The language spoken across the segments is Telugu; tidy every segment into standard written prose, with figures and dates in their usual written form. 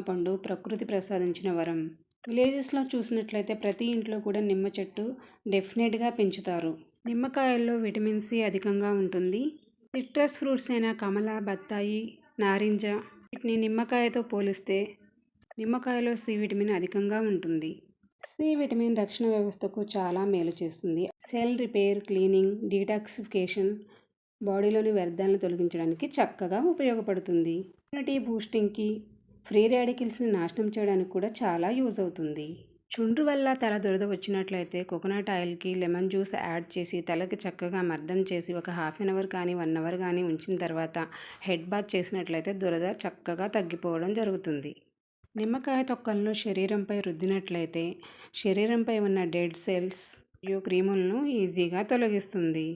పండు ప్రకృతి ప్రసాదించిన వరం. విలేజెస్లో చూసినట్లయితే ప్రతి ఇంట్లో కూడా నిమ్మ చెట్టు డెఫినెట్గా పెంచుతారు. నిమ్మకాయల్లో విటమిన్ సి అధికంగా ఉంటుంది. సిట్రస్ ఫ్రూట్స్ అయిన కమల, బత్తాయి, నారింజ వీటిని నిమ్మకాయతో పోలిస్తే నిమ్మకాయలో సి విటమిన్ అధికంగా ఉంటుంది. సి విటమిన్ రక్షణ వ్యవస్థకు చాలా మేలు చేస్తుంది. సెల్ రిపేర్, క్లీనింగ్, డీటాక్సిఫికేషన్, బాడీలోని వ్యర్థాలను తొలగించడానికి చక్కగా ఉపయోగపడుతుంది. ఇమ్యూనిటీ బూస్టింగ్కి, ఫ్రీ రాడికల్స్ని నాశనం చేయడానికి కూడా చాలా యూజ్ అవుతుంది. చుండ్రు వల్ల తల దురద వచ్చినట్లయితే కోకోనట్ ఆయిల్కి లెమన్ జ్యూస్ యాడ్ చేసి తలకి చక్కగా మర్దన చేసి ఒక హాఫ్ అన్ అవర్ కానీ 1 అవర్ కానీ ఉంచిన తర్వాత హెడ్ బాత్ చేసినట్లయితే దురద చక్కగా తగ్గిపోవడం జరుగుతుంది. నిమ్మకాయ తొక్కలను శరీరంపై రుద్దినట్లయితే శరీరంపై ఉన్న డెడ్ సెల్స్ మరియు క్రిములను ఈజీగా తొలగిస్తుంది.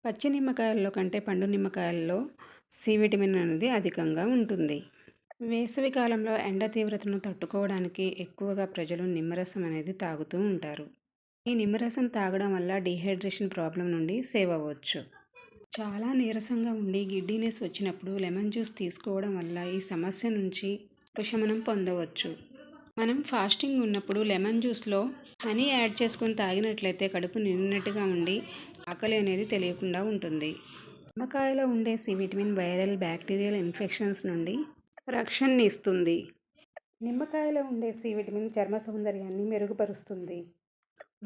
పచ్చి నిమ్మకాయల్లో కంటే పండు నిమ్మకాయల్లో సి విటమిన్ అనేది అధికంగా ఉంటుంది. వేసవి కాలంలో ఎండ తీవ్రతను తట్టుకోవడానికి ఎక్కువగా ప్రజలు నిమ్మరసం అనేది తాగుతూ ఉంటారు. ఈ నిమ్మరసం తాగడం వల్ల డీహైడ్రేషన్ ప్రాబ్లం నుండి సేవ్ అవ్వచ్చు. చాలా నీరసంగా ఉండి గిడ్డీనెస్ వచ్చినప్పుడు లెమన్ జ్యూస్ తీసుకోవడం వల్ల ఈ సమస్య నుంచి ఉపశమనం పొందవచ్చు. మనం ఫాస్టింగ్ ఉన్నప్పుడు లెమన్ జ్యూస్లో హనీ యాడ్ చేసుకొని తాగినట్లయితే కడుపు నిండినట్టుగా ఉండి ఆకలి అనేది తెలియకుండా ఉంటుంది. నిమ్మకాయలో ఉండే C vitamin viral, bacterial infections నుండి రక్షణని ఇస్తుంది. నిమ్మకాయలో ఉండే సి విటమిన్ చర్మ సౌందర్యాన్ని మెరుగుపరుస్తుంది.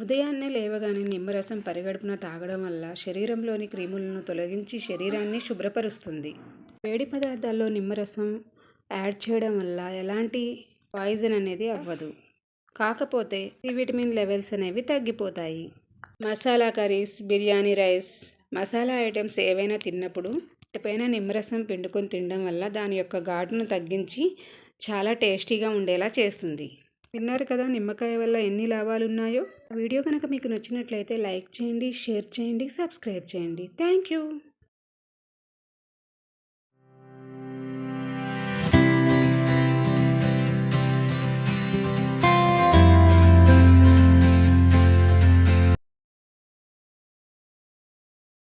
ఉదయాన్నే లేవగానే నిమ్మరసం పరిగడుపున తాగడం వల్ల శరీరంలోని క్రిములను తొలగించి శరీరాన్ని శుభ్రపరుస్తుంది. వేడి పదార్థాల్లో నిమ్మరసం యాడ్ చేయడం వల్ల ఎలాంటి పాయిజన్ అనేది అవ్వదు. కాకపోతే సి విటమిన్ లెవెల్స్ అనేవి తగ్గిపోతాయి. Masala curries, biryani rice, masala items ఏవైనా తిన్నప్పుడు వాటిపైన నిమ్మరసం పిండుకొని తినడం వల్ల దాని యొక్క ఘాటును తగ్గించి చాలా టేస్టీగా ఉండేలా చేస్తుంది. విన్నారు కదా నిమ్మకాయ వల్ల ఎన్ని లాభాలు ఉన్నాయో. వీడియో కనుక మీకు నచ్చినట్లయితే లైక్ చేయండి, షేర్ చేయండి, సబ్స్క్రైబ్ చేయండి. Thank you.